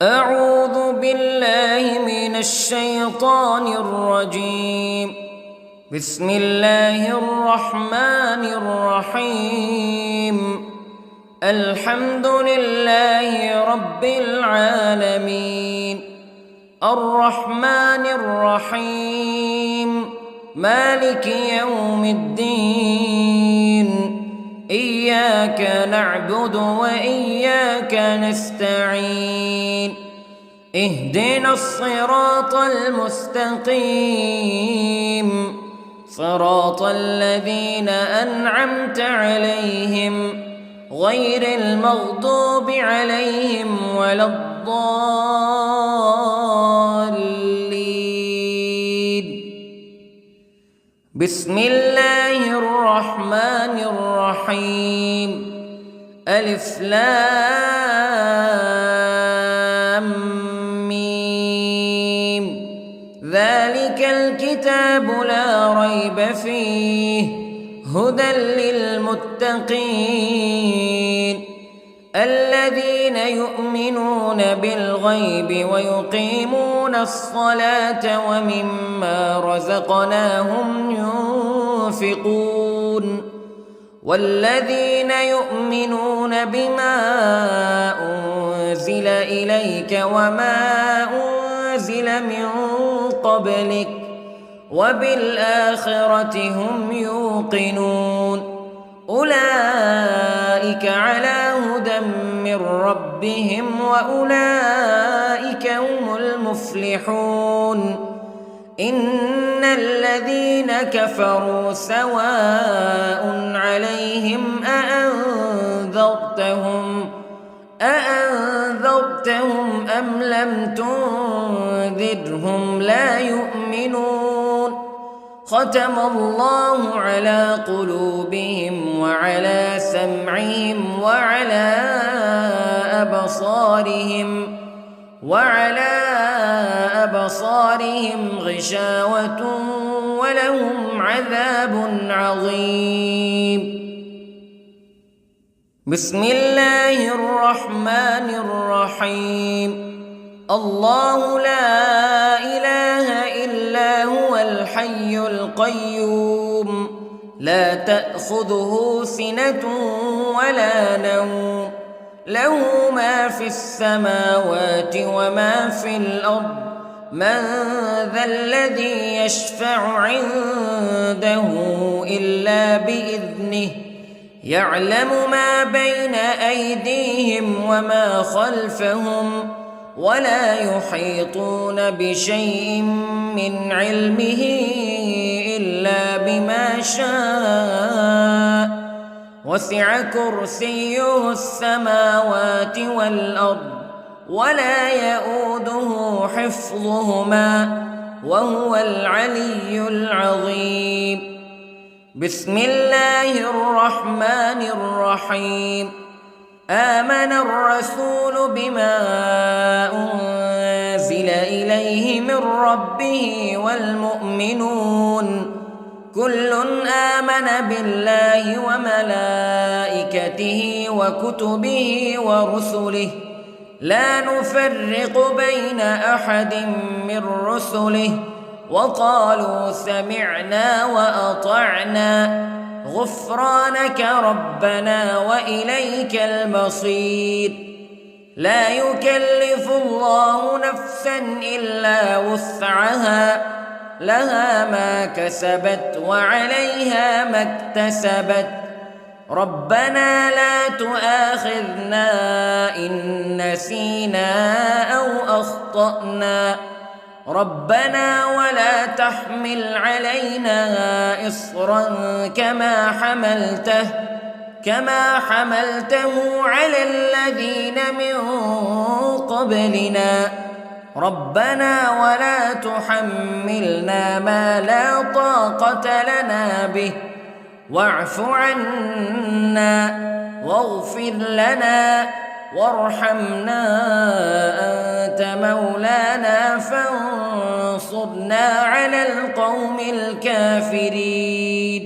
أعوذ بالله من الشيطان الرجيم. بسم الله الرحمن الرحيم. الحمد لله رب العالمين، الرحمن الرحيم، مالك يوم الدين. إياك نعبد وإياك نستعين. اهدنا الصراط المستقيم، صراط الذين أنعمت عليهم غير المغضوب عليهم ولا الضالين. بسم الله الرحمن الرحيم. ألف لام ميم. ذلك الكتاب لا ريب فيه هدى للمتقين الذين يؤمنون بالغيب ويقيمون الصلاة ومما رزقناهم ينفقون والذين يؤمنون بما أنزل إليك وما أنزل من قبلك وبالآخرة هم يوقنون. أولئك على هدى من ربهم وأولئك هم المفلحون. إن الذين كفروا سواء عليهم أأنذرتهم أم لم تنذرهم لا يؤمنون. ختم الله على قلوبهم وعلى سمعهم وعلى أبصارهم غشاوة ولهم عذاب عظيم. بسم الله الرحمن الرحيم. الله لا إله إلا هو الحي القيوم لا تأخذه سنة ولا نوم له ما في السماوات وما في الأرض. من ذا الذي يشفع عنده إلا بإذنه يعلم ما بين أيديهم وما خلفهم ولا يحيطون بشيء من علمه إلا بما شاء. وسع كرسيه السماوات والأرض ولا يؤوده حفظهما وهو العلي العظيم. بسم الله الرحمن الرحيم. آمن الرسول بما أنزل إليه من ربه والمؤمنون كل آمن بالله وملائكته وكتبه ورسله لا نفرق بين أحد من رسله وقالوا سمعنا وأطعنا غفرانك ربنا وإليك المصير. لا يكلف الله نفسا إلا وسعها لها ما كسبت وعليها ما اكتسبت. ربنا لا تؤاخذنا إن نسينا أو أخطأنا ربنا ولا تحمل علينا إصرا كما حملته على الذين من قبلنا ربنا ولا تحملنا ما لا طاقة لنا به واعف عنا واغفر لنا وارحمنا أنت مولانا فانصرنا على القوم الكافرين.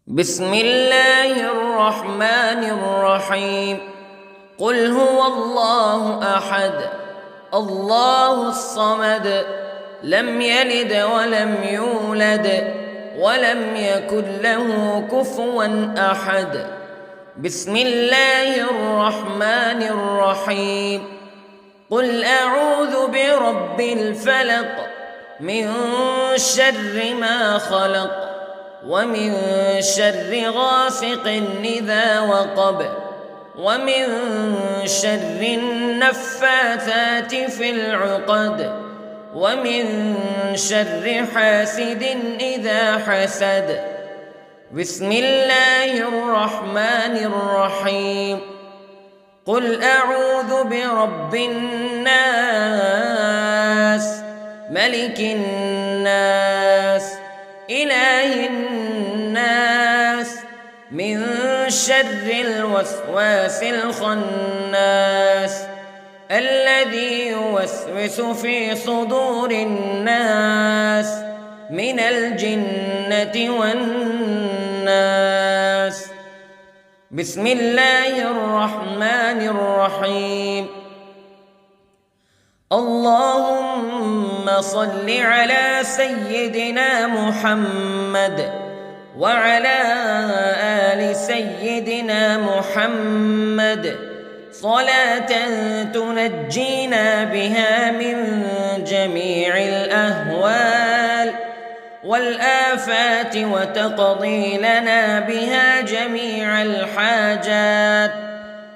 بسم الله الرحمن الرحيم. قل هو الله أحد الله الصمد لم يلد ولم يولد ولم يكن له كفوا أحد. بسم الله الرحمن الرحيم. قل أعوذ برب الفلق من شر ما خلق ومن شر غاسق إذا وقب ومن شر النفاثات في العقد ومن شر حاسد إذا حسد. بسم الله الرحمن الرحيم. قل أعوذ برب الناس ملك الناس إله الناس من شر الوسواس الخناس الذي يوسوس في صدور الناس من الجنة والناس. بسم الله الرحمن الرحيم. اللهم صل على سيدنا محمد وعلى آل سيدنا محمد صلاة تنجينا بها من جميع الأهوال والآفات وتقضي لنا بها جميع الحاجات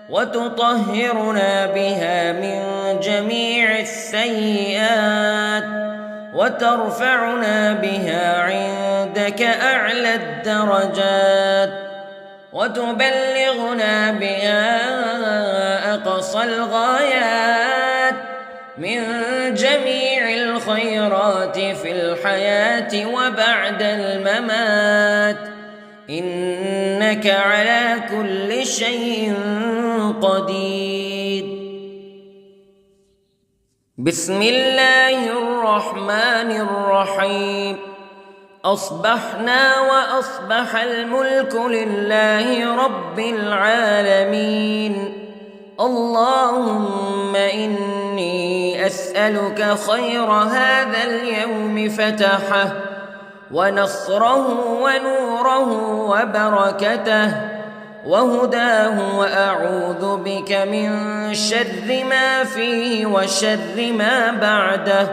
وتطهرنا بها من جميع السيئات وترفعنا بها عندك أعلى الدرجات وتبلغنا بها أقصى الغايات من جميع الخيرات في الحياة وبعد الممات إنك على كل شيء قدير. بسم الله الرحمن الرحيم. أصبحنا وأصبح الملك لله رب العالمين. اللهم إني أسألك خير هذا اليوم فتحه ونصره ونوره وبركته وهداه وأعوذ بك من شر ما فيه وشر ما بعده.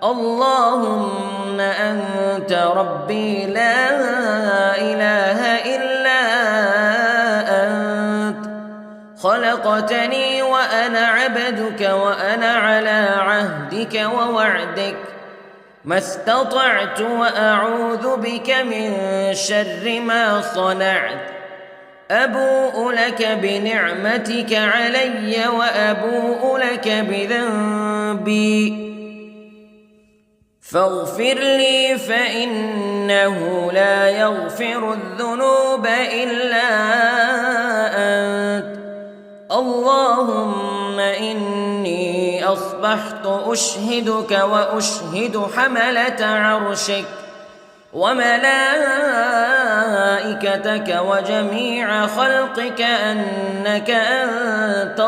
اللهم أنت ربي لا إله إلا أنت خلقتني وأنا عبدك وأنا على عهدك ووعدك ما استطعت وأعوذ بك من شر ما صنعت. أبوء لك بنعمتك علي وأبوء لك بذنبي فاغفر لي فإنه لا يغفر الذنوب إلا أنت. اللهم إني أصبحت أشهدك وأشهد حملة عرشك وملائكتك وجميع خلقك أنك أنت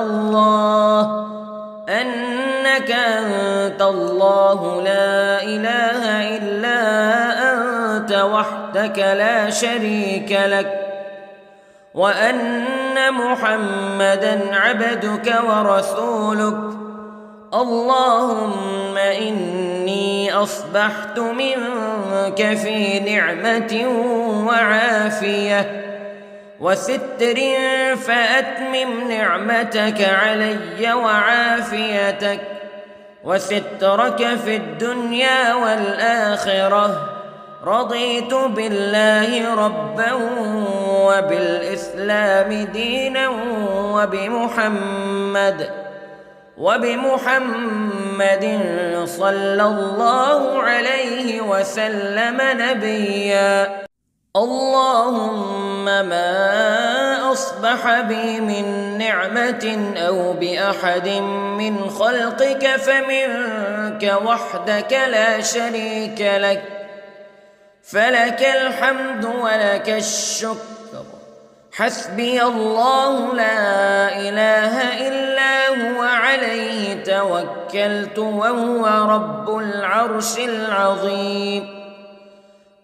الله لا إله إلا أنت وحدك لا شريك لك وأن محمدًا عبدك ورسولك. اللهم إني أصبحت منك في نعمة وعافية وستر فأتمم نعمتك علي وعافيتك وسترك في الدنيا والآخرة. رضيت بالله ربا وبالإسلام دينا وبمحمد صلى الله عليه وسلم نبيا. اللهم ما أصبح بي من نعمة أو بأحد من خلقك فمنك وحدك لا شريك لك فلك الحمد ولك الشكر حسبي الله لا إله إلا هو عليه توكلت وهو رب العرش العظيم.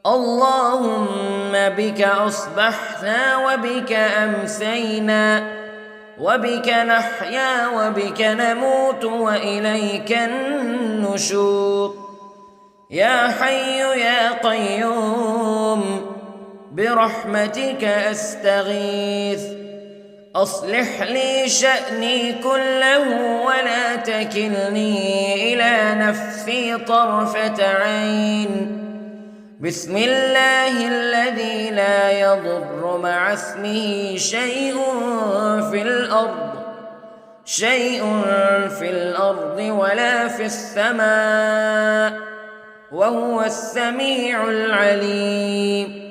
اللهم بك أصبحنا وبك أمسينا وبك نحيا وبك نموت وإليك النشور. يا حي يا قيوم برحمتك أستغيث، أصلح لي شأني كله ولا تكلني إلى نفسي طرفة عين. بسم الله الذي لا يضر مع اسمه شيء في الأرض ولا في السماء وهو السميع العليم.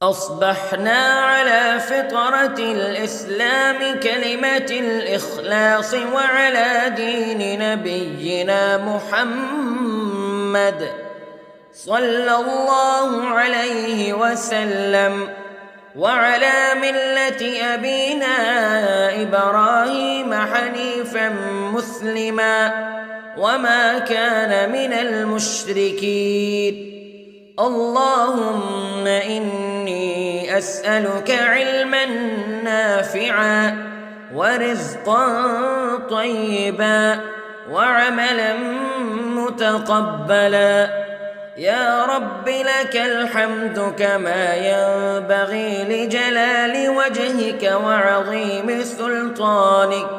أصبحنا على فطرة الإسلام كلمة الإخلاص وعلى دين نبينا محمد صلى الله عليه وسلم وعلى ملة أبينا إبراهيم حنيفا مسلما وما كان من المشركين. اللهم إني أسألك علما نافعا ورزقا طيبا وعملا متقبلا. يا رب لك الحمد كما ينبغي لجلال وجهك وعظيم سلطانك.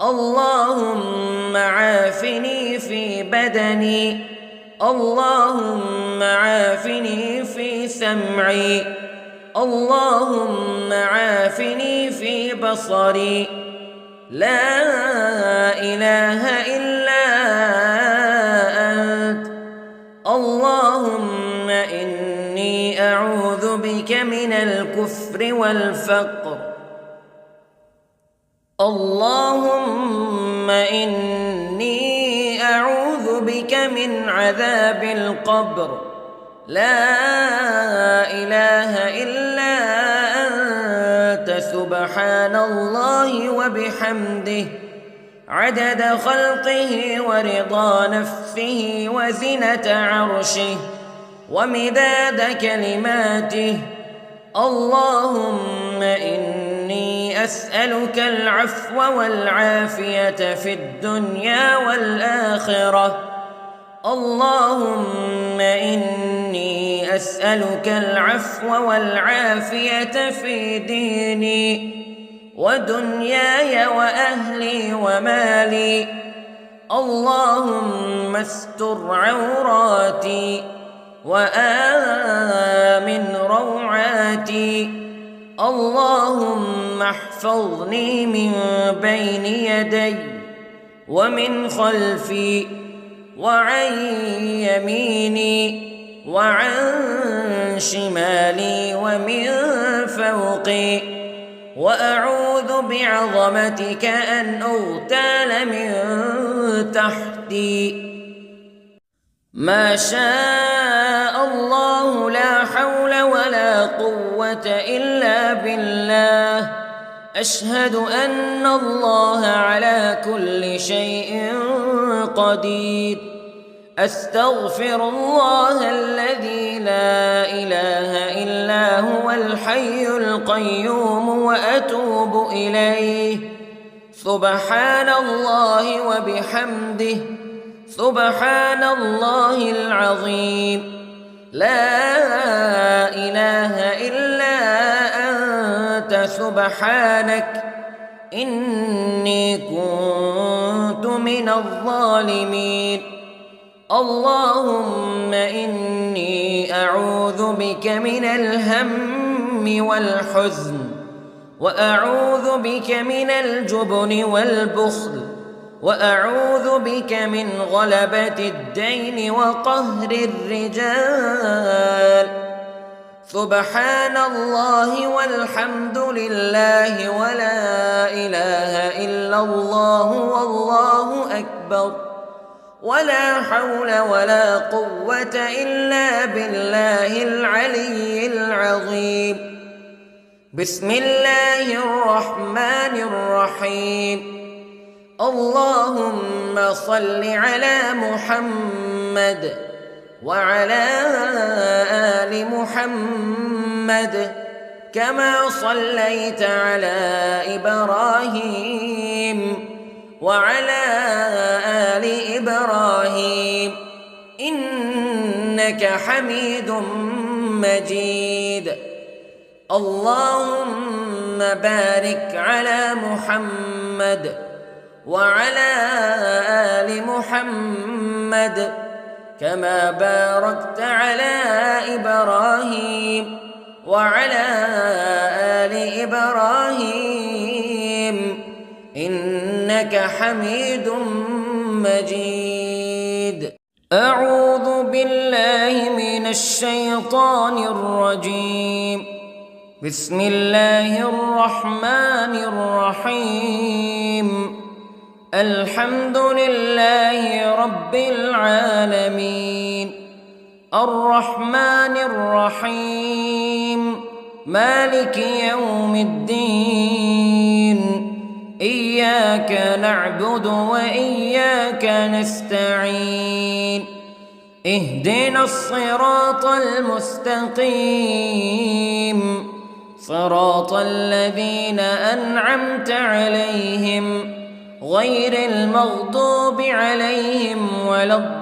اللهم عافني في بدني، اللهم عافني في سمعي، اللهم عافني في بصري. لا إله إلا أنت. اللهم إني أعوذ بك من الكفر والفقر. اللهم إني أعوذ بك من عذاب القبر. لا إله إلا أنت سبحان الله وبحمده عدد خلقه ورضا نفسه وزنة عرشه ومداد كلماته. اللهم إني أسألك العفو والعافية في الدنيا والآخرة. اللهم إني أسألك العفو والعافية في ديني ودنياي وأهلي ومالي. اللهم استر عوراتي وآمن روعاتي. اللهم احفظني من بين يدي ومن خلفي وعن يميني وعن شمالي ومن فوقي، وأعوذ بعظمتك أن أغتال من تحتي. ما شاء الله لا حول ولا قوة إلا بالله. أشهد أن الله على كل شيء قدير. أستغفر الله الذي لا إله إلا هو الحي القيوم وأتوب إليه. سبحان الله وبحمده سبحان الله العظيم. لا إله إلا أنت سبحانك إني كنت من الظالمين. اللهم إني أعوذ بك من الهم والحزن، وأعوذ بك من الجبن والبخل، وأعوذ بك من غلبة الدين وقهر الرجال. سبحان الله والحمد لله ولا إله إلا الله والله أكبر. ولا حول ولا قوة إلا بالله العلي العظيم. بسم الله الرحمن الرحيم. اللهم صل على محمد وعلى آل محمد كما صليت على إبراهيم وعلى آل إبراهيم إنك حميد مجيد. اللهم بارك على محمد وعلى آل محمد كما باركت على إبراهيم وعلى آل إبراهيم إنك حميد مجيد. أعوذ بالله من الشيطان الرجيم. بسم الله الرحمن الرحيم. الحمد لله رب العالمين الرحمن الرحيم مالك يوم الدين إياك نعبد وإياك نستعين اهدنا الصراط المستقيم صراط الذين أنعمت عليهم غير المغضوب عليهم ولا الضالين.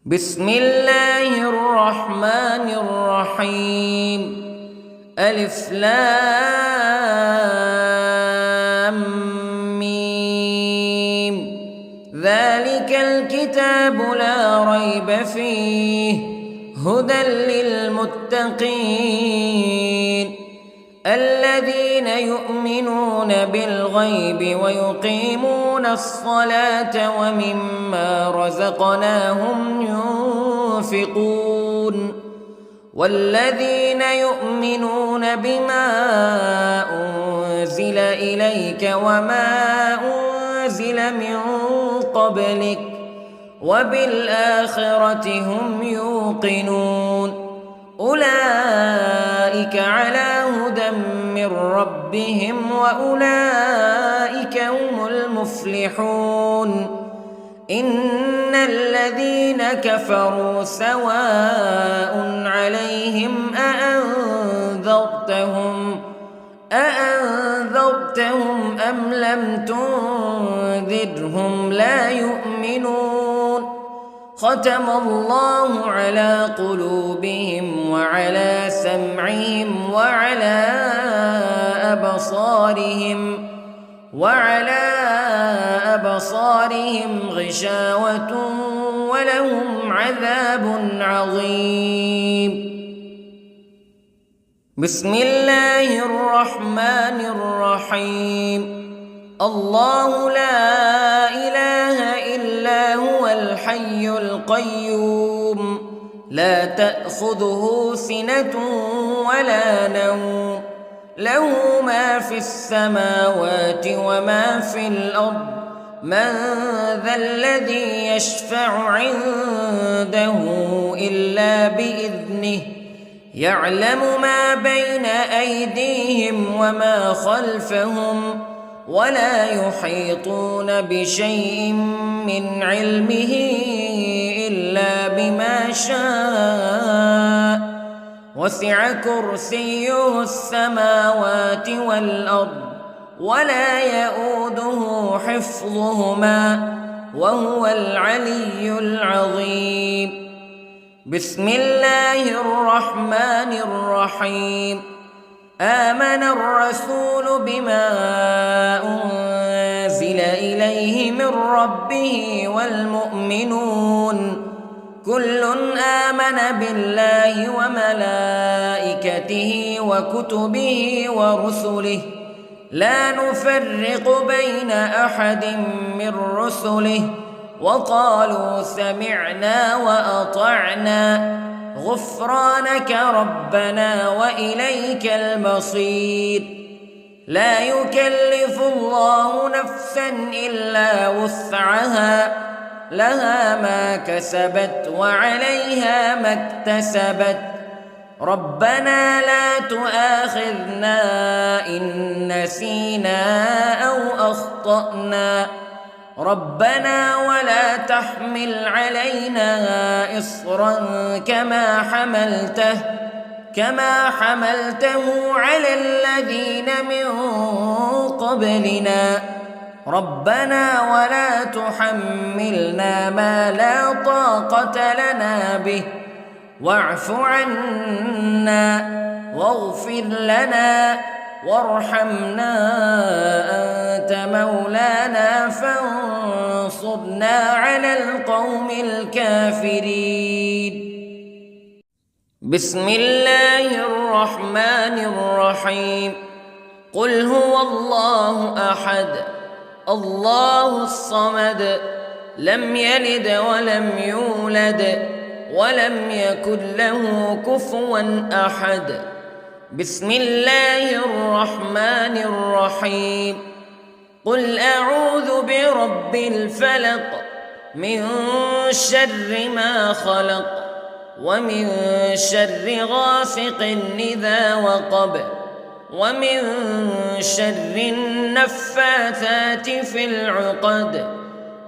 بسم الله الرحمن الرحيم. ألف لام ميم. ذلك الكتاب لا ريب فيه هدى للمتقين الذين يؤمنون بالغيب ويقيمون الصلاة ومما رزقناهم ينفقون والذين يؤمنون بما أنزل إليك وما أنزل من قبلك وبالآخرة هم يوقنون أولئك على هدى من ربهم وأولئك هم المفلحون. إن الذين كفروا سواء عليهم أأنذرتهم أم لم تنذرهم لا يؤمنون. ختم الله على قلوبهم وعلى سمعهم وعلى أبصارهم غشاوة ولهم عذاب عظيم. بسم الله الرحمن الرحيم. الله لا إله إلا هو الحي القيوم لا تأخذه سنة ولا نوم له ما في السماوات وما في الأرض من ذا الذي يشفع عنده إلا بإذنه يعلم ما بين أيديهم وما خلفهم ولا يحيطون بشيء من علمه إلا بما شاء وسع كرسيه السماوات والأرض ولا يؤوده حفظهما وهو العلي العظيم. بسم الله الرحمن الرحيم. آمن الرسول بما أنزل إليه من ربه والمؤمنون كل آمن بالله وملائكته وكتبه ورسله لا نفرق بين أحد من رسله وقالوا سمعنا وأطعنا غفرانك ربنا وإليك المصير. لا يكلف الله نفسا إلا وسعها لها ما كسبت وعليها ما اكتسبت ربنا لا تؤاخذنا إن نسينا أو أخطأنا ربنا ولا تحمل علينا إصرا كما حملته على الذين من قبلنا ربنا ولا تحملنا ما لا طاقة لنا به واعف عنا واغفر لنا وارحمنا أنت مولانا فانصرنا على القوم الكافرين. بسم الله الرحمن الرحيم. قل هو الله أحد الله الصمد لم يلد ولم يولد ولم يكن له كفوا أحد. بسم الله الرحمن الرحيم. قل أعوذ برب الفلق من شر ما خلق ومن شر غاسق إذا وقب ومن شر النفاثات في العقد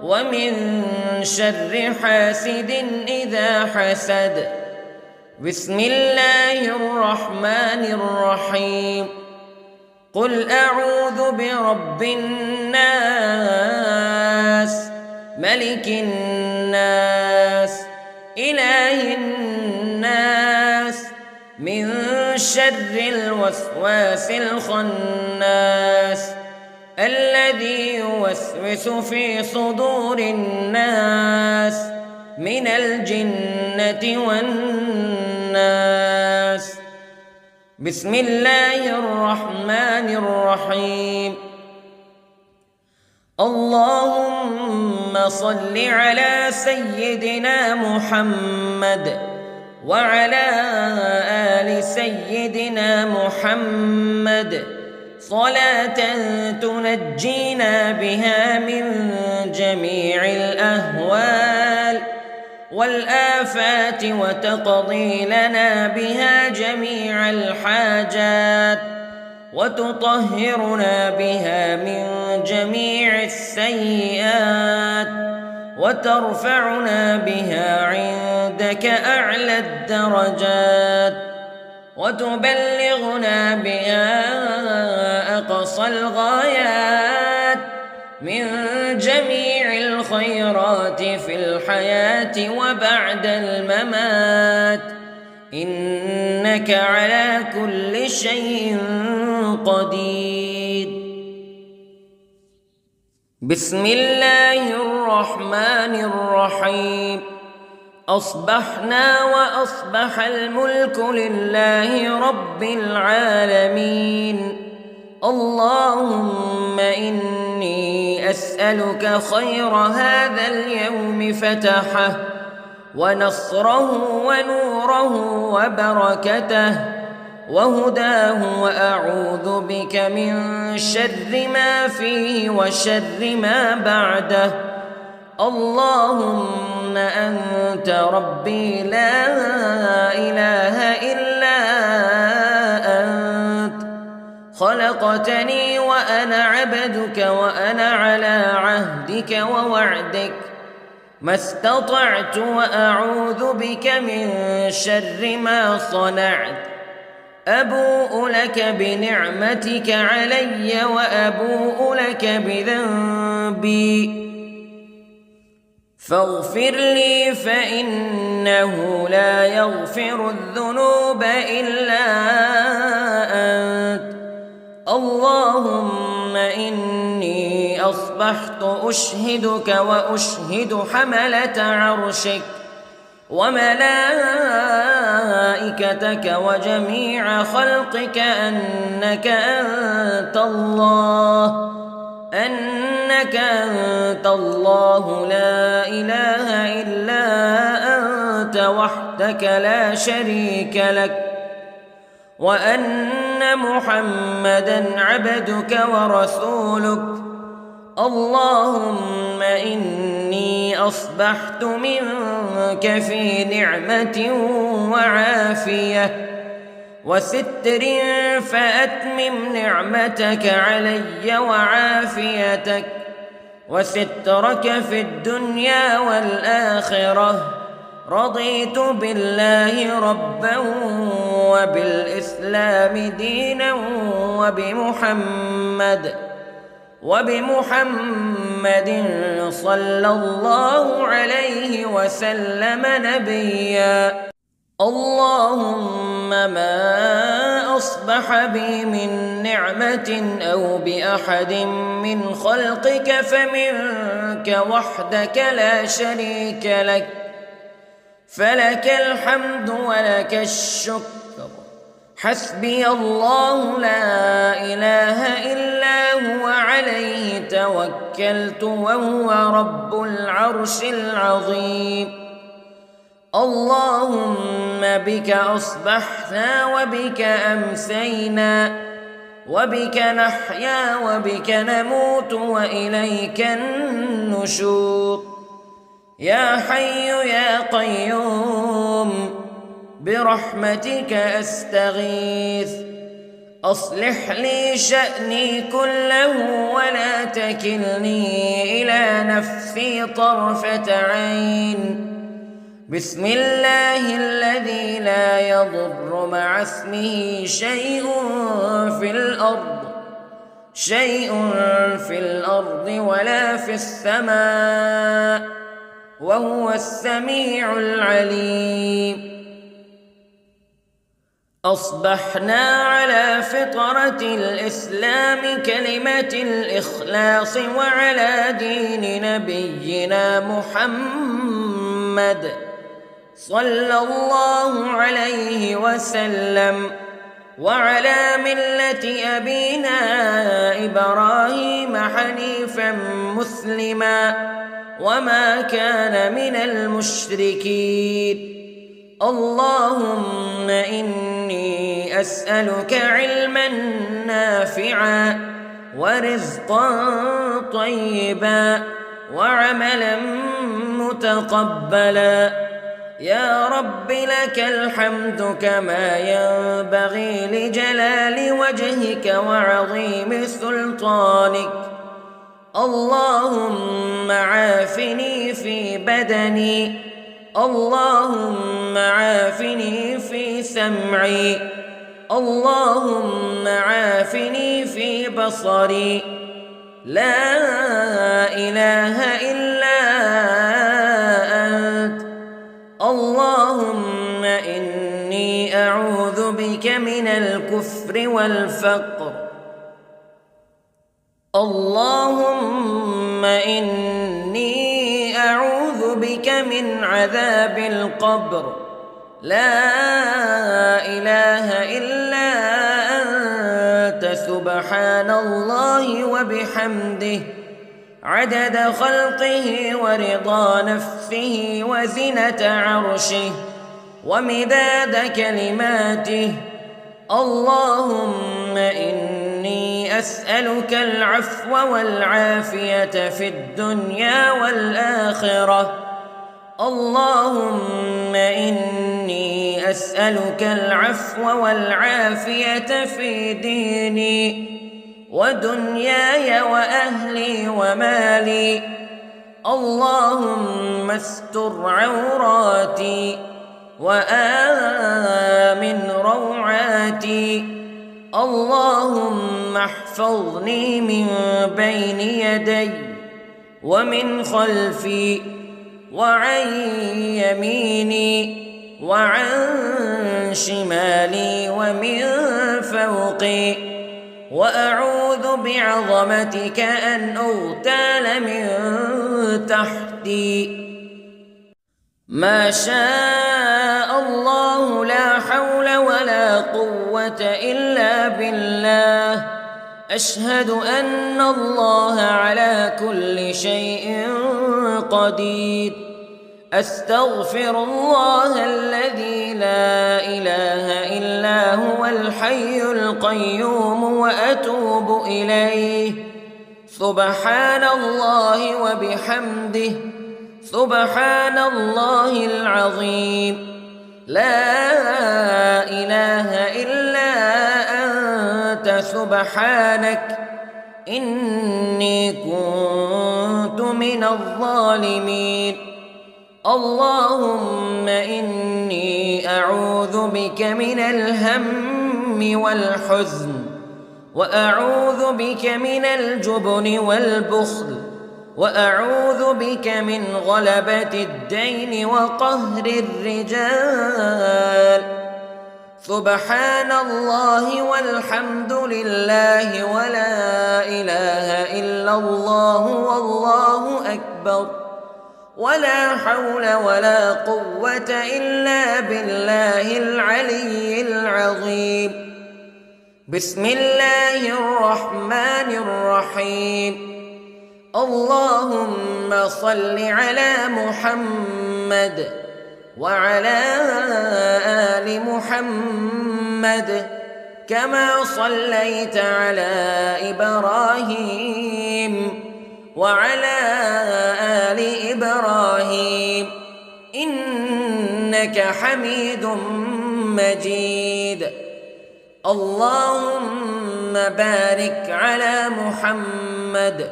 ومن شر حاسد إذا حسد. بسم الله الرحمن الرحيم. قل أعوذ برب الناس ملك الناس إله الناس من شر الوسواس الخناس الذي يوسوس في صدور الناس من الجنة والناس. بسم الله الرحمن الرحيم. اللهم صل على سيدنا محمد وعلى آل سيدنا محمد صلاة تنجينا بها من جميع الأهوال والآفات وتقضي لنا بها جميع الحاجات وتطهرنا بها من جميع السيئات وترفعنا بها عندك أعلى الدرجات وتبلغنا بها أقصى الغايات من جميع الخيرات في الحياة وبعد الممات إنك على كل شيء قدير. بسم الله الرحمن الرحيم. أصبحنا وأصبح الملك لله رب العالمين. اللهم إني أسألك خير هذا اليوم فتحه ونصره ونوره وبركته وهداه وأعوذ بك من شر ما فيه وشر ما بعده. اللهم أنت ربي لا إله إلا أنت خلقتني وأنا عبدك وأنا على عهدك ووعدك ما استطعت وأعوذ بك من شر ما صنعت. أبوء لك بنعمتك علي وأبوء لك بذنبي فاغفر لي فإنه لا يغفر الذنوب إلا أنت. اللهم إني أصبحت أشهدك وأشهد حملة عرشك وملائكتك وجميع خلقك أنك أنت الله لا إله إلا أنت وحدك لا شريك لك وأن أن محمدًا عبدك ورسولك. اللهم إني أصبحت منك في نعمة وعافية وستر، فأتمم نعمتك علي وعافيتك وسترك في الدنيا والآخرة. رضيت بالله ربًا وبالإسلام دينًا وبمحمد صلى الله عليه وسلم نبيًا. اللهم ما أصبح بي من نعمة أو بأحد من خلقك فمنك وحدك لا شريك لك، فلك الحمد ولك الشكر. حسبي الله لا إله إلا هو، عليه توكلت وهو رب العرش العظيم. اللهم بك أصبحنا وبك أمسينا وبك نحيا وبك نموت وإليك النشور. يا حي يا قيوم برحمتك أستغيث، أصلح لي شأني كله ولا تكلني إلى نفسي طرفة عين. بسم الله الذي لا يضر مع اسمه شيء في الأرض ولا في السماء، وهو السميع العليم. أصبحنا على فطرة الإسلام كلمة الإخلاص وعلى دين نبينا محمد صلى الله عليه وسلم، وعلى ملة أبينا إبراهيم حنيفا مسلما وما كان من المشركين. اللهم إني أسألك علما نافعا ورزقا طيبا وعملا متقبلا. يا رب لك الحمد كما ينبغي لجلال وجهك وعظيم سلطانك. اللهم عافني في بدني، اللهم عافني في سمعي، اللهم عافني في بصري. لا إله إلا أنت. اللهم إني أعوذ بك من الكفر والفقر. اللهم إني أعوذ بك من عذاب القبر. لا إله إلا أنت، سبحان الله وبحمده، عدد خلقه ورضا نفسه وزنة عرشه ومداد كلماته. اللهم إني أسألك العفو والعافية في الدنيا والآخرة. اللهم إني أسألك العفو والعافية في ديني ودنياي وأهلي ومالي. اللهم استر عوراتي وآمن روعاتي. اللهم احفظني من بين يدي ومن خلفي وعن يميني وعن شمالي ومن فوقي، وأعوذ بعظمتك أن أغتال من تحتي. ما شاء الله، لا حول ولا قوة إلا بالله. أشهد أن الله على كل شيء قدير. أستغفر الله الذي لا إله إلا هو الحي القيوم وأتوب إليه. سبحان الله وبحمده، سبحان الله العظيم. لا إله إلا أنت سبحانك إني كنت من الظالمين. اللهم إني أعوذ بك من الهم والحزن، وأعوذ بك من الجبن والبخل، وأعوذ بك من غلبة الدين وقهر الرجال. سبحان الله والحمد لله ولا إله إلا الله والله أكبر، ولا حول ولا قوة إلا بالله العلي العظيم. بسم الله الرحمن الرحيم. اللهم صل على محمد وعلى آل محمد كما صليت على إبراهيم وعلى آل إبراهيم إنك حميد مجيد. اللهم بارك على محمد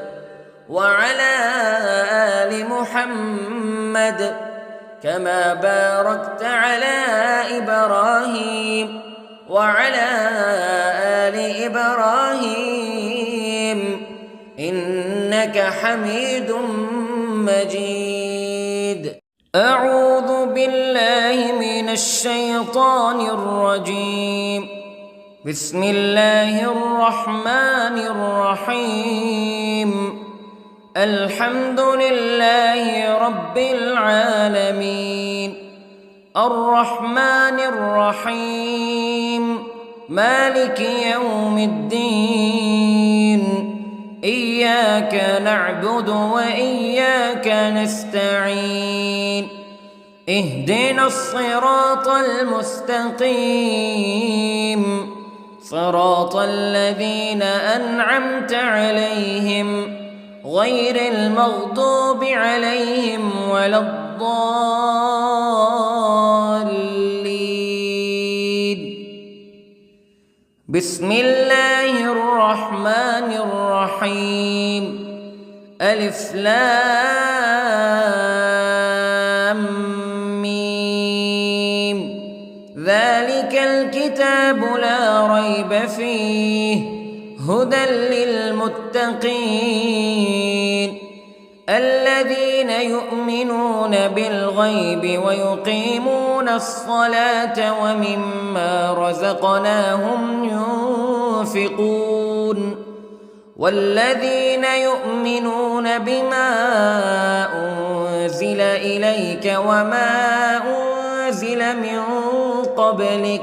وعلى آل محمد كما باركت على إبراهيم وعلى آل إبراهيم إنك حميد مجيد. أعوذ بالله من الشيطان الرجيم. بسم الله الرحمن الرحيم. الحمد لله رب العالمين، الرحمن الرحيم، مالك يوم الدين. إياك نعبد وإياك نستعين. اهدنا الصراط المستقيم، صراط الذين أنعمت عليهم غير المغضوب عليهم ولا الضالين. بسم الله الرحمن الرحيم. ألف لام ميم. ذلك الكتاب لا ريب فيه هدى للمتقين الذين يؤمنون بالغيب ويقيمون الصلاة ومما رزقناهم ينفقون والذين يؤمنون بما أنزل إليك وما أنزل من قبلك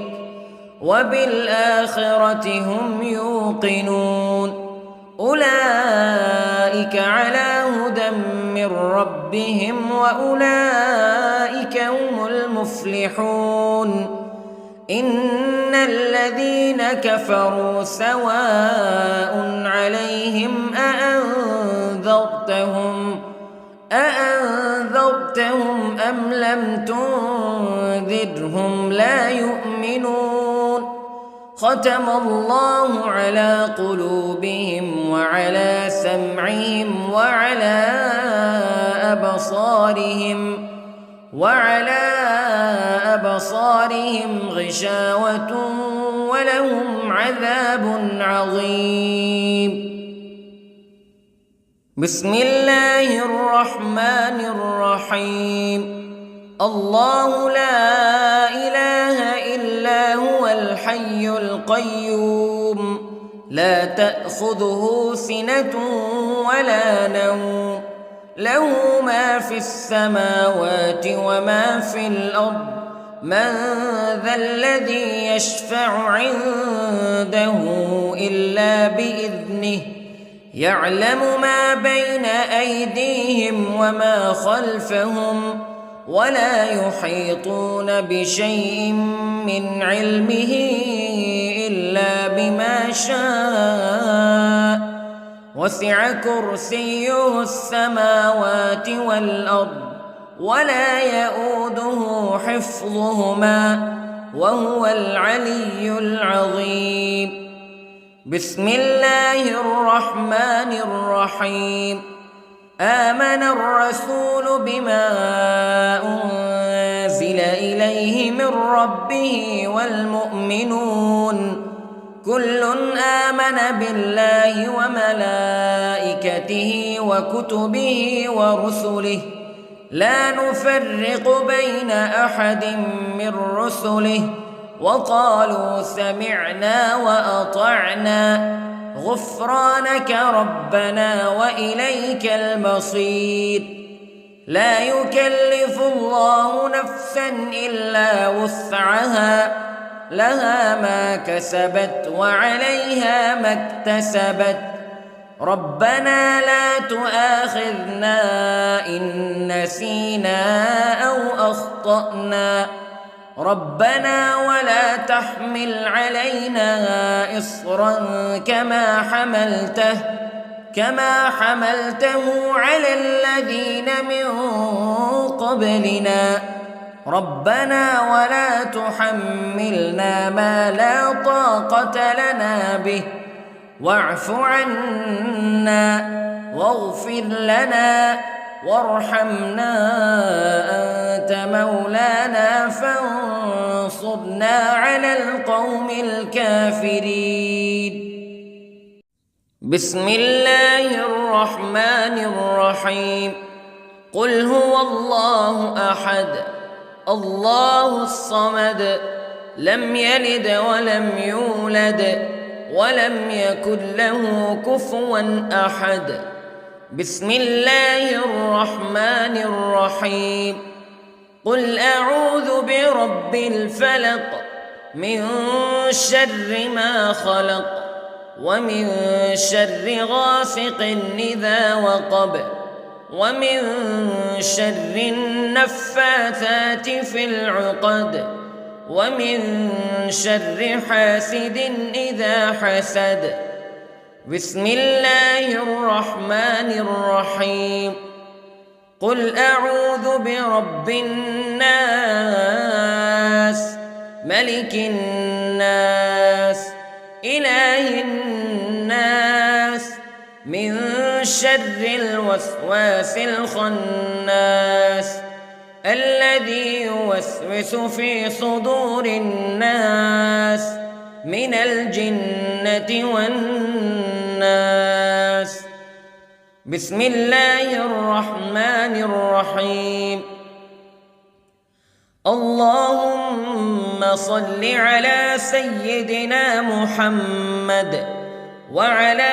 وبالآخرة هم يوقنون أولئك على هدى من ربهم وأولئك هم المفلحون. إن الذين كفروا سواء عليهم أأنذرتهم أم لم تنذرهم لا يؤمنون. ختم الله على قلوبهم وعلى سمعهم وعلى أبصارهم غشاوة ولهم عذاب عظيم. بسم الله الرحمن الرحيم. الله لا إله إلا هو الحي القيوم لا تأخذه سنة ولا نوم له ما في السماوات وما في الأرض من ذا الذي يشفع عنده إلا بإذنه يعلم ما بين أيديهم وما خلفهم ولا يحيطون بشيء من علمه إلا بما شاء وسع كرسيه السماوات والأرض ولا يئوده حفظهما وهو العلي العظيم. بسم الله الرحمن الرحيم. آمن الرسول بما أنزل إليه من ربه والمؤمنون كل آمن بالله وملائكته وكتبه ورسله لا نفرق بين أحد من رسله وقالوا سمعنا وأطعنا غفرانك ربنا وإليك المصير. لا يكلف الله نفسا إلا وسعها لها ما كسبت وعليها ما اكتسبت ربنا لا تؤاخذنا إن نسينا أو أخطأنا ربنا ولا تحمل علينا إصرا كما حملته على الذين من قبلنا ربنا ولا تحملنا ما لا طاقة لنا به واعف عنا واغفر لنا وارحمنا أنت مولانا فانصرنا على القوم الكافرين. بسم الله الرحمن الرحيم. قل هو الله أحد الله الصمد لم يلد ولم يولد ولم يكن له كفوا أحد. بسم الله الرحمن الرحيم. قل أعوذ برب الفلق من شر ما خلق ومن شر غاسق إذا وقب ومن شر النفاثات في العقد ومن شر حاسد إذا حسد. بسم الله الرحمن الرحيم. قل أعوذ برب الناس ملك الناس إله الناس من شر الوسواس الخناس الذي يوسوس في صدور الناس من الجنة والناس. بسم الله الرحمن الرحيم. اللهم صل على سيدنا محمد وعلى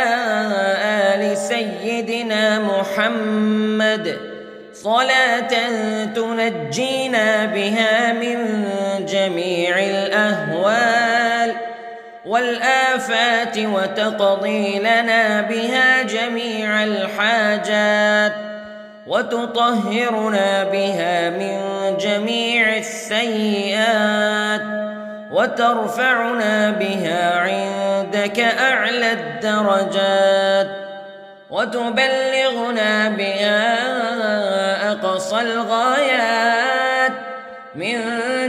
آل سيدنا محمد صلاة تنجينا بها من جميع الأهوال والآفات وتقضي لنا بها جميع الحاجات وتطهرنا بها من جميع السيئات وترفعنا بها عندك أعلى الدرجات وتبلغنا بها أقصى الغايات من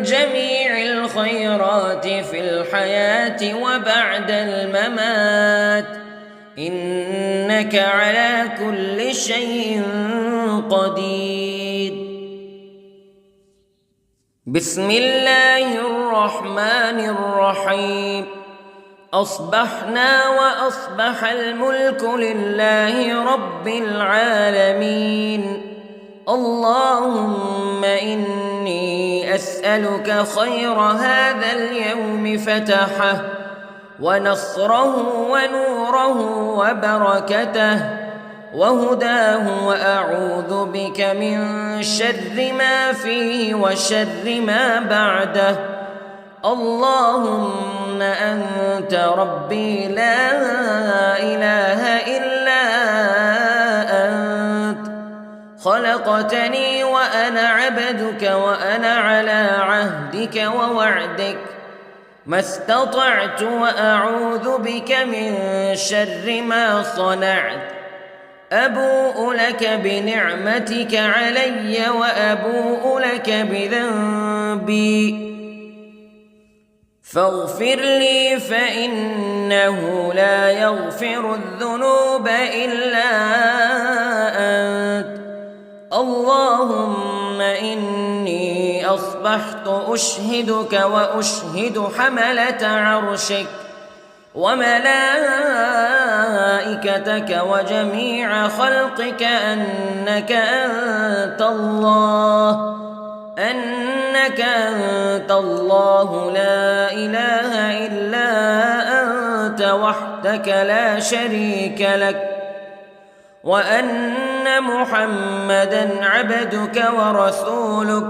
جميع الخيرات في الحياة وبعد الممات إنك على كل شيء قدير. بسم الله الرحمن الرحيم. أصبحنا وأصبح الملك لله رب العالمين. اللهم إني أسألك خير هذا اليوم فتحه ونصره ونوره وبركته وهداه وأعوذ بك من شر ما فيه وشر ما بعده. اللهم أنت ربي لا إله إلا أنت خلقتني وأنا عبدك وأنا على عهدك ووعدك ما استطعت وأعوذ بك من شر ما صنعت أبوء لك بنعمتك علي وأبوء لك بذنبي فاغفر لي فإنه لا يغفر الذنوب إلا أنت اللهم إني أصبحت أشهدك وأشهد حملة عرشك وملائكتك وجميع خلقك أنك أنت الله لا إله إلا أنت وحدك لا شريك لك وأن محمدًا عبدك ورسولك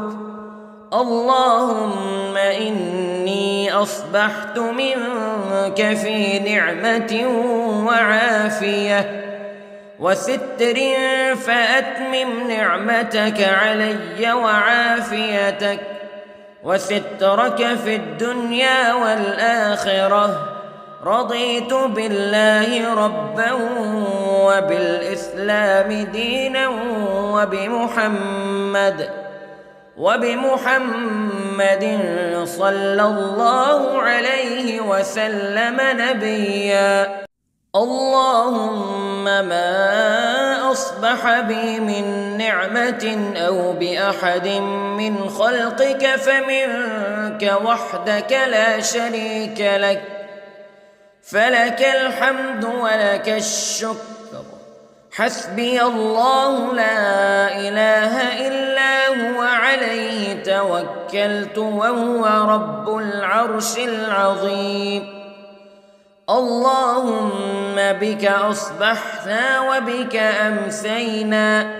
اللهم إني أصبحت منك في نعمة وعافية وستر فأتمم نعمتك علي وعافيتك وسترك في الدنيا والآخرة رضيت بالله ربا وبالإسلام دينا وبمحمد صلى الله عليه وسلم نبيا اللهم ما أصبح بي من نعمة أو بأحد من خلقك فمنك وحدك لا شريك لك فلك الحمد ولك الشكر حسبي الله لا إله إلا هو عليه توكلت وهو رب العرش العظيم اللهم بك أصبحنا وبك أمسينا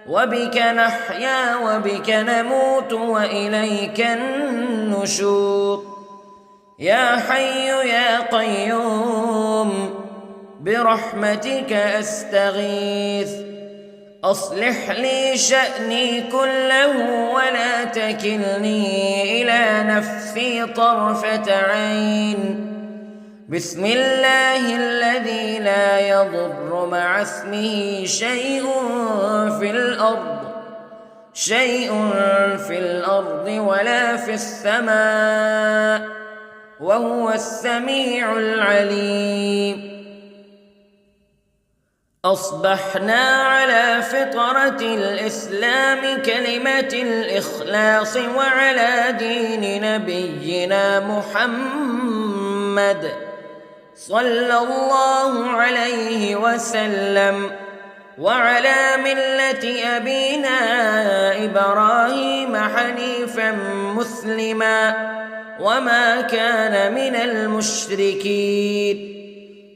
وبك نحيا وبك نموت وإليك النشور يا حي يا قيوم برحمتك أستغيث أصلح لي شأني كله ولا تكلني إلى نفسي طرفة عين بسم الله الذي لا يضر مع اسمه شيء في الأرض ولا في السماء وهو السميع العليم أصبحنا على فطرة الإسلام كلمة الإخلاص وعلى دين نبينا محمد صلى الله عليه وسلم وعلى ملة أبينا إبراهيم حنيفا مسلما وما كان من المشركين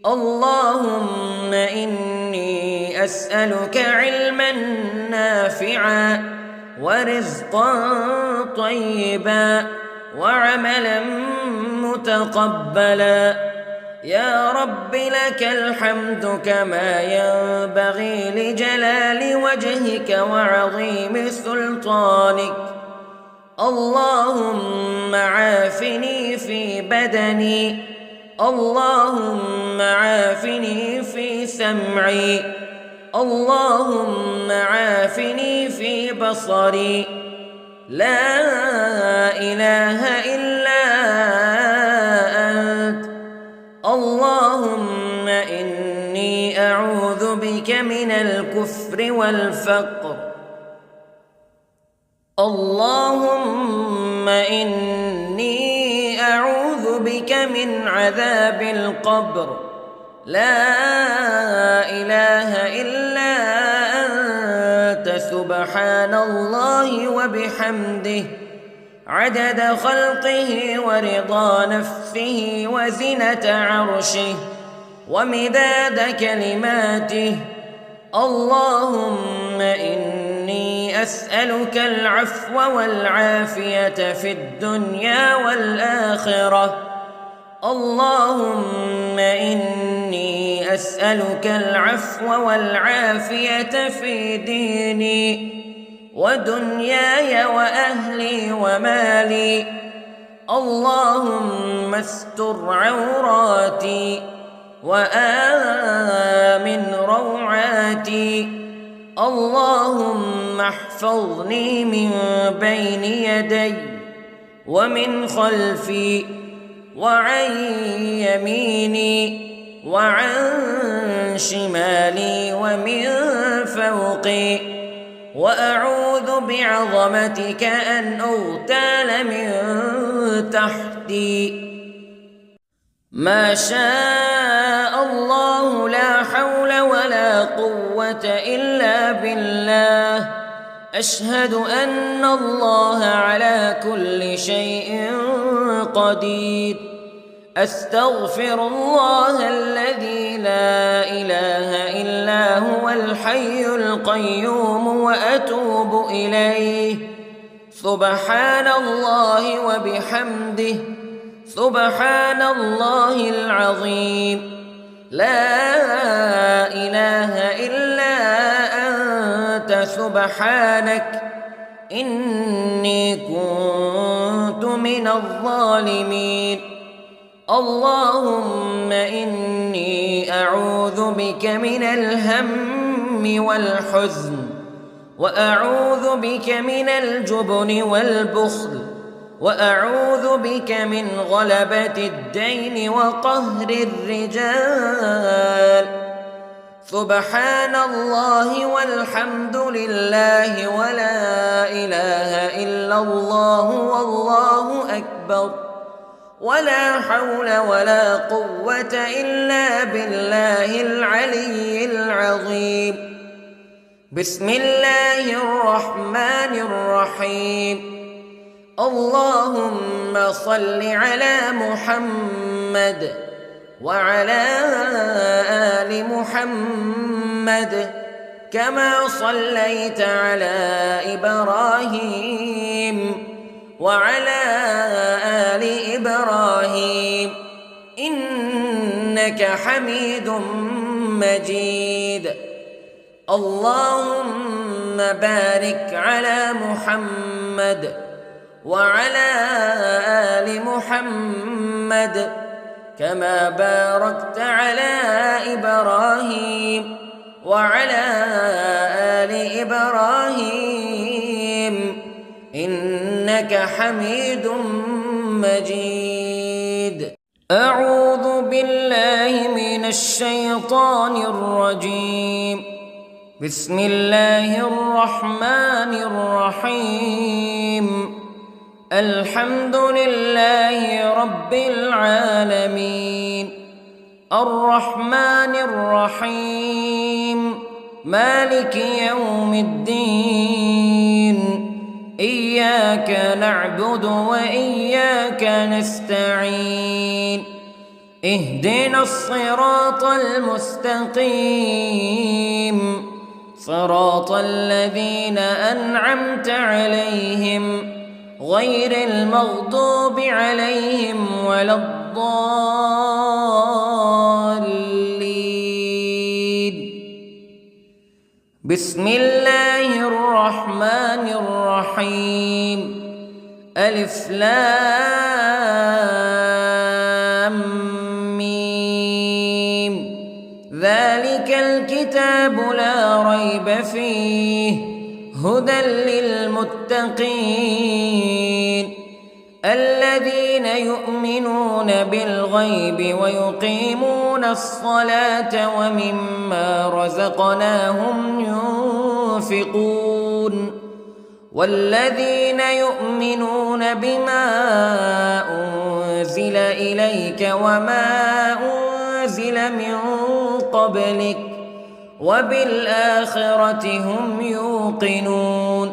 اللهم إني أسألك علما نافعا ورزقا طيبا وعملا متقبلا يا رب لك الحمد كما ينبغي لجلال وجهك وعظيم سلطانك اللهم عافني في بدني اللهم عافني في سمعي اللهم عافني في بصري لا إله إلا أنت اللهم إني أعوذ بك من الكفر والفقر اللهم إني أعوذ بك من عذاب القبر لا إله إلا أنت سبحان الله وبحمده عدد خلقه ورضا نفسه وزنة عرشه ومداد كلماته اللهم إني أسألك العفو والعافية في الدنيا والآخرة اللهم إني أسألك العفو والعافية في ديني ودنياي وأهلي ومالي. اللهم استر عوراتي وآمن روعاتي. اللهم احفظني من بين يدي ومن خلفي وعن يميني وعن شمالي ومن فوقي، وأعوذ بعظمتك أن أغتال من تحتي. ما شاء الله لا حول ولا قوة إلا بالله. أشهد أن الله على كل شيء قدير. أستغفر الله الذي لا إله إلا هو الحي القيوم وأتوب إليه. سبحان الله وبحمده، سبحان الله العظيم. لا إله إلا أنت سبحانك إني كنت من الظالمين. اللهم إني أعوذ بك من الهم والحزن، وأعوذ بك من الجبن والبخل، وأعوذ بك من غلبة الدين وقهر الرجال. سبحان الله والحمد لله ولا إله إلا الله والله أكبر، ولا حول ولا قوة إلا بالله العلي العظيم. بسم الله الرحمن الرحيم. اللهم صل على محمد وعلى آل محمد كما صليت على إبراهيم وعلى آل إبراهيم إنك حميد مجيد. اللهم بارك على محمد وعلى آل محمد كما باركت على إبراهيم وعلى آل إبراهيم إنك حميد مجيد. أعوذ بالله من الشيطان الرجيم. بسم الله الرحمن الرحيم. الحمد لله رب العالمين، الرحمن الرحيم، مالك يوم الدين. إياك نعبد وإياك نستعين. اهدنا الصراط المستقيم، صراط الذين أنعمت عليهم غير المغضوب عليهم ولا الضالين. بسم الله الرحمن الرحيم. ألف لام ميم. ذلك الكتاب لا ريب فيه هدى للمتقين الذين يؤمنون بالغيب ويقيمون الصلاة ومما رزقناهم ينفقون والذين يؤمنون بما أنزل إليك وما أنزل من قبلك وبالآخرة هم يوقنون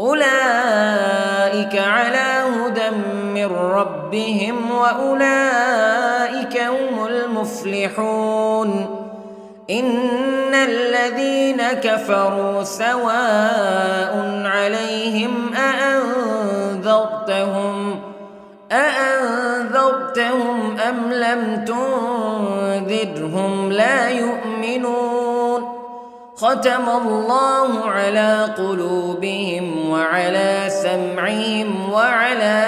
أولئك على هدى من ربهم وأولئك هم المفلحون إن الذين كفروا سواء عليهم أأنذرتهم أم لم تنذرهم تنذرهم لا يؤمنون ختم الله على قلوبهم وعلى سمعهم وعلى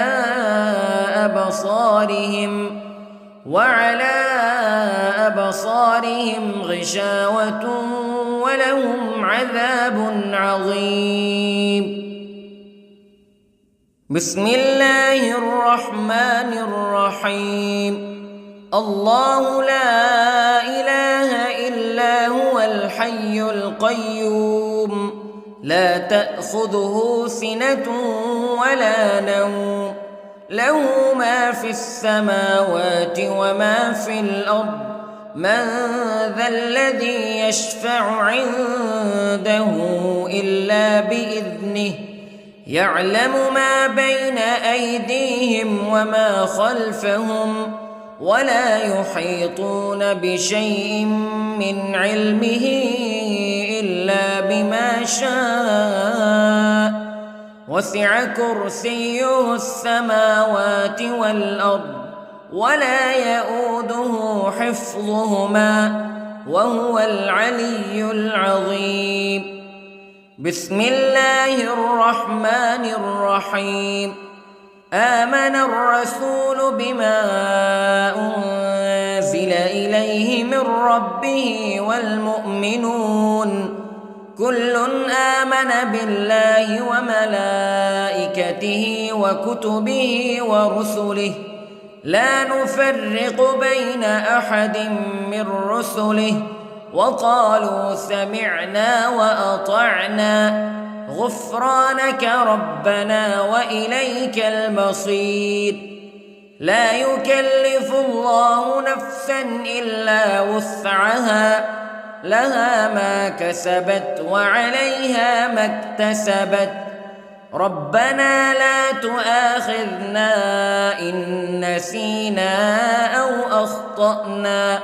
أبصارهم غشاوة ولهم عذاب عظيم. بسم الله الرحمن الرحيم. الله لا إله إلا هو الحي القيوم لا تأخذه سنة ولا نوم له ما في السماوات وما في الأرض من ذا الذي يشفع عنده إلا بإذنه يعلم ما بين أيديهم وما خلفهم ولا يحيطون بشيء من علمه إلا بما شاء وسع كرسيه السماوات والأرض ولا يؤوده حفظهما وهو العلي العظيم. بسم الله الرحمن الرحيم. آمن الرسول بما أنزل إليه من ربه والمؤمنون كل آمن بالله وملائكته وكتبه ورسله لا نفرق بين أحد من رسله وقالوا سمعنا وأطعنا غفرانك ربنا وإليك المصير. لا يكلف الله نفسا إلا وسعها لها ما كسبت وعليها ما اكتسبت ربنا لا تؤاخذنا إن نسينا أو أخطأنا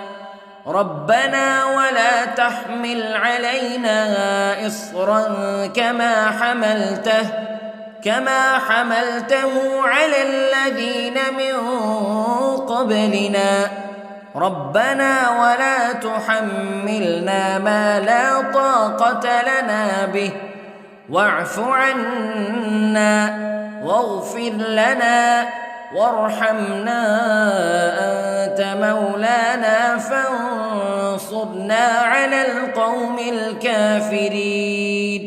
ربنا ولا تحمل علينا إصرا كما حملته على الذين من قبلنا ربنا ولا تحملنا ما لا طاقة لنا به واعف عنا واغفر لنا وارحمنا أنت مولانا فانصرنا على القوم الكافرين.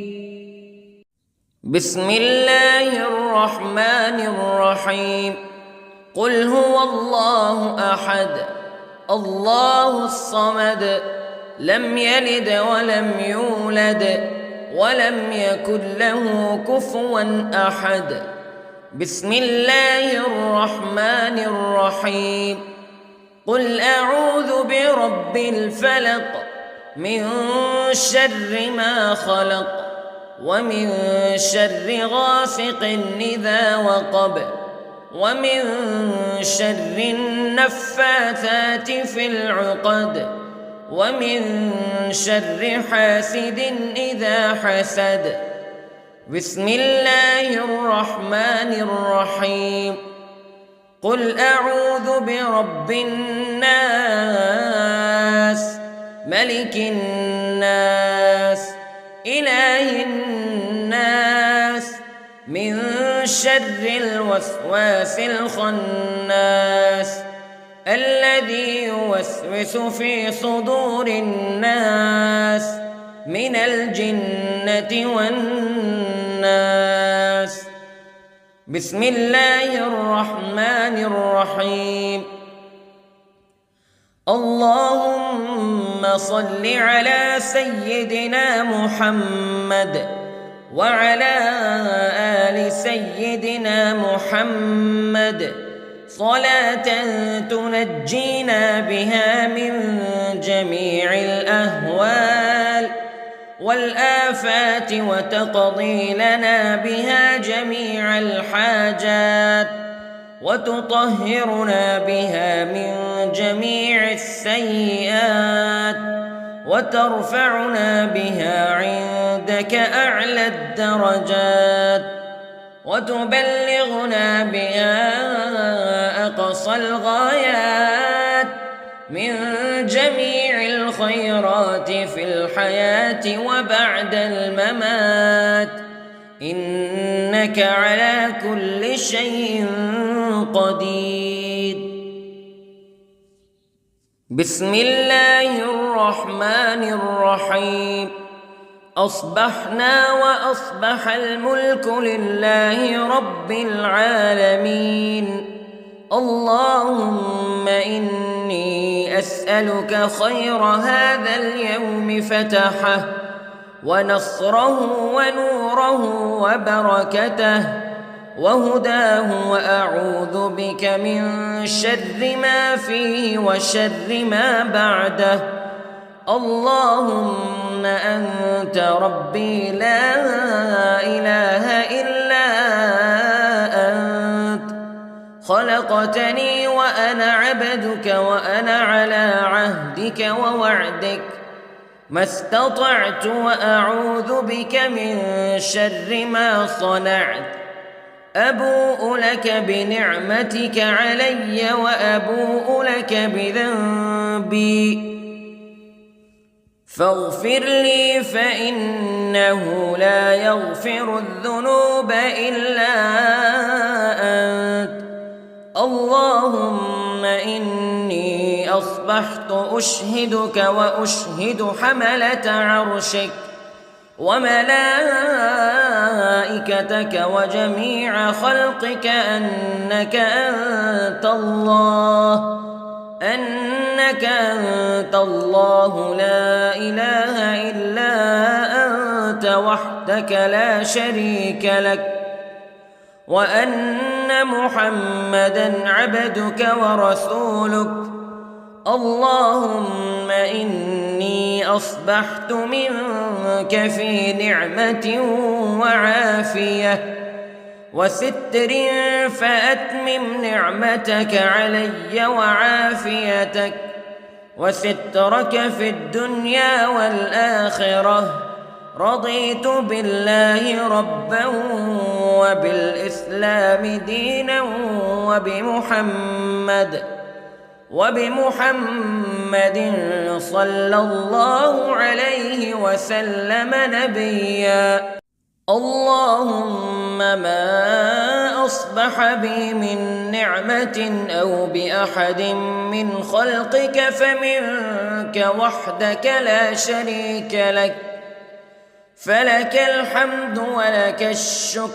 بسم الله الرحمن الرحيم. قل هو الله أحد الله الصمد لم يلد ولم يولد ولم يكن له كفوا أحد. بسم الله الرحمن الرحيم. قل أعوذ برب الفلق من شر ما خلق ومن شر غاسق إذا وقب ومن شر النفاثات في العقد ومن شر حاسد إذا حسد. بسم الله الرحمن الرحيم. قل أعوذ برب الناس ملك الناس إله الناس من شر الوسواس الخناس الذي يوسوس في صدور الناس من الجنة والناس. بسم الله الرحمن الرحيم. اللهم صل على سيدنا محمد وعلى آل سيدنا محمد صلاة تنجينا بها من جميع الأهوال والآفات وتقضي لنا بها جميع الحاجات وتطهرنا بها من جميع السيئات وترفعنا بها عندك أعلى الدرجات وتبلغنا بها أقصى الغايات من جميع الخيرات في الحياة وبعد الممات، إنك على كل شيء قدير. بسم الله الرحمن الرحيم. أصبحنا وأصبح الملك لله رب العالمين. اللهم إني أسألك خير هذا اليوم فتحه ونصره ونوره وبركته وهداه، وأعوذ بك من شر ما فيه وشر ما بعده. اللهم أنت ربي لا إله إلا أنت، خلقتني وأنا عبدك وأنا على عهدك ووعدك ما استطعت، وأعوذ بك من شر ما صنعت. أبوء لك بنعمتك علي وأبوء لك بذنبي، فاغفر لي فإنه لا يغفر الذنوب إلا أنت. اللهم إني أصبحت أشهدك وأشهد حملة عرشك وملائكتك وجميع خلقك أنك أنت الله لا إله إلا أنت وحدك لا شريك لك، وأن محمدًا عبدك ورسولك. اللهم إني أصبحت منك في نعمة وعافية وستر، فأتمم نعمتك علي وعافيتك وسترك في الدنيا والآخرة. رضيت بالله ربا وبالإسلام دينا وبمحمد صلى الله عليه وسلم نبيا. اللهم ما أصبح بي من نعمة أو بأحد من خلقك فمنك وحدك لا شريك لك، فلك الحمد ولك الشكر.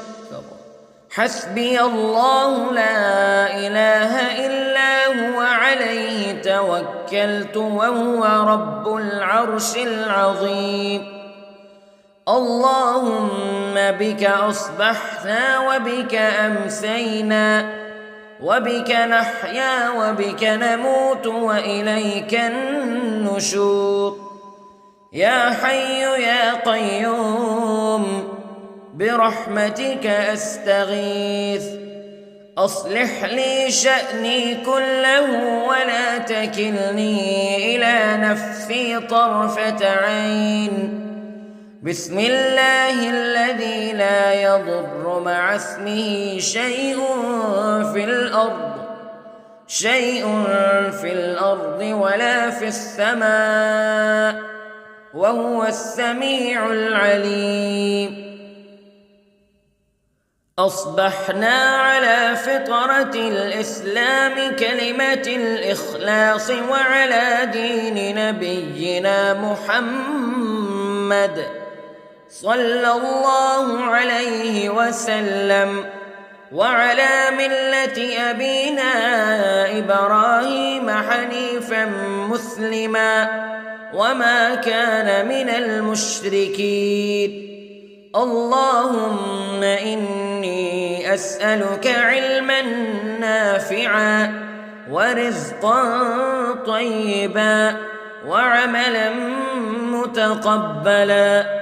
حسبي الله لا إله إلا هو عليه توكلت وهو رب العرش العظيم. اللهم بك أصبحنا وبك أمسينا وبك نحيا وبك نموت وإليك النشور. يا حي يا قيوم برحمتك أستغيث، أصلح لي شأني كله ولا تكلني إلى نفسي طرفة عين. بسم الله الذي لا يضر مع اسمه شيء في الأرض ولا في السماء، وهو السميع العليم. أصبحنا على فطرة الإسلام كلمة الإخلاص وعلى دين نبينا محمد صلى الله عليه وسلم، وعلى ملة أبينا إبراهيم حنيفا مسلما وما كان من المشركين. اللهم إني أسألك علما نافعا ورزقا طيبا وعملا متقبلا.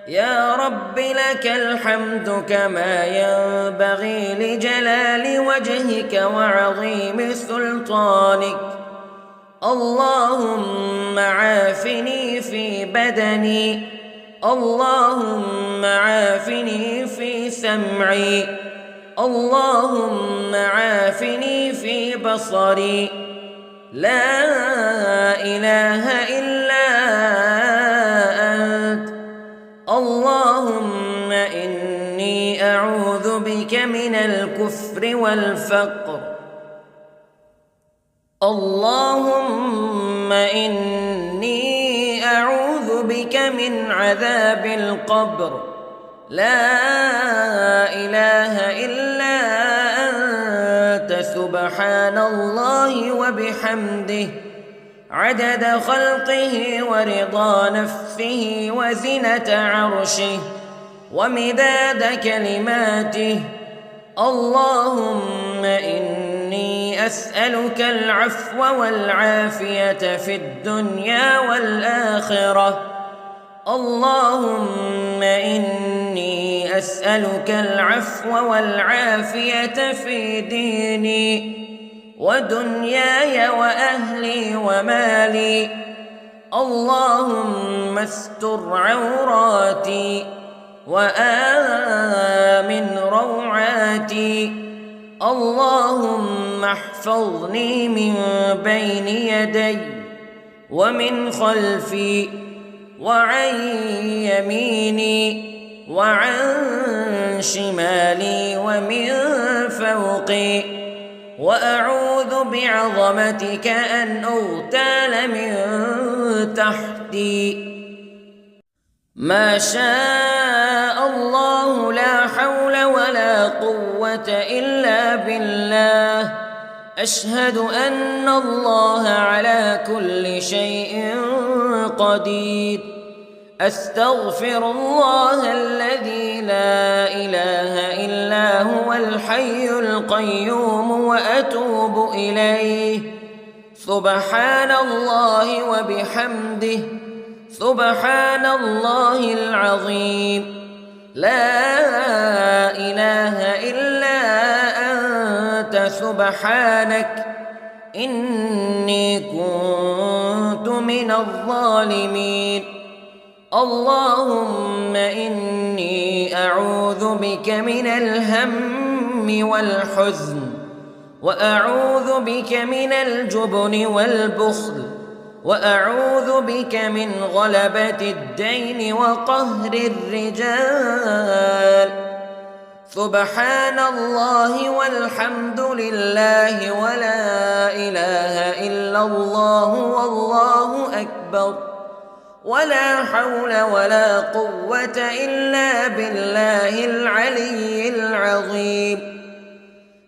يا رب لك الحمد كما ينبغي لجلال وجهك وعظيم سلطانك. اللهم عافني في بدني، اللهم عافني في سمعي، اللهم عافني في بصري. لا إله والكفر والفقر. اللهم إني أعوذ بك من عذاب القبر، لا إله إلا أنت سبحان الله وبحمده عدد خلقه ورضا نفسه وزنة عرشه ومداد كلماته. اللهم إني أسألك العفو والعافية في الدنيا والآخرة. اللهم إني أسألك العفو والعافية في ديني ودنياي وأهلي ومالي. اللهم استر عوراتي وآمن روعاتي. اللهم احفظني من بين يدي ومن خلفي وعن يميني وعن شمالي ومن فوقي، وأعوذ بعظمتك أن أغتال من تحتي. ما شاء الله لا حول ولا قوة إلا بالله. أشهد أن الله على كل شيء قدير. أستغفر الله الذي لا إله إلا هو الحي القيوم وأتوب إليه. سبحان الله وبحمده سبحان الله العظيم. لا إله إلا أنت سبحانك إني كنت من الظالمين. اللهم إني أعوذ بك من الهم والحزن، وأعوذ بك من الجبن والبخل، وأعوذ بك من غلبة الدين وقهر الرجال. سبحان الله والحمد لله ولا إله إلا الله والله أكبر، ولا حول ولا قوة إلا بالله العلي العظيم.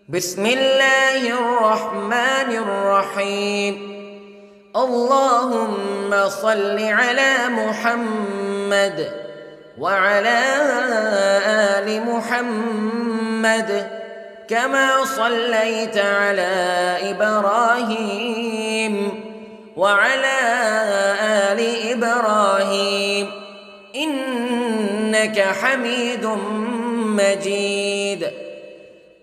بسم الله الرحمن الرحيم. اللهم صل على محمد وعلى آل محمد كما صليت على إبراهيم وعلى آل إبراهيم إنك حميد مجيد.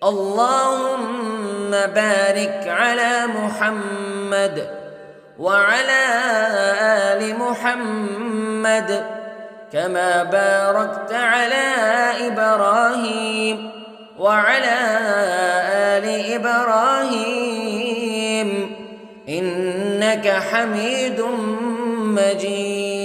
اللهم بارك على محمد وعلى آل محمد كما باركت على إبراهيم وعلى آل إبراهيم إنك حميد مجيد.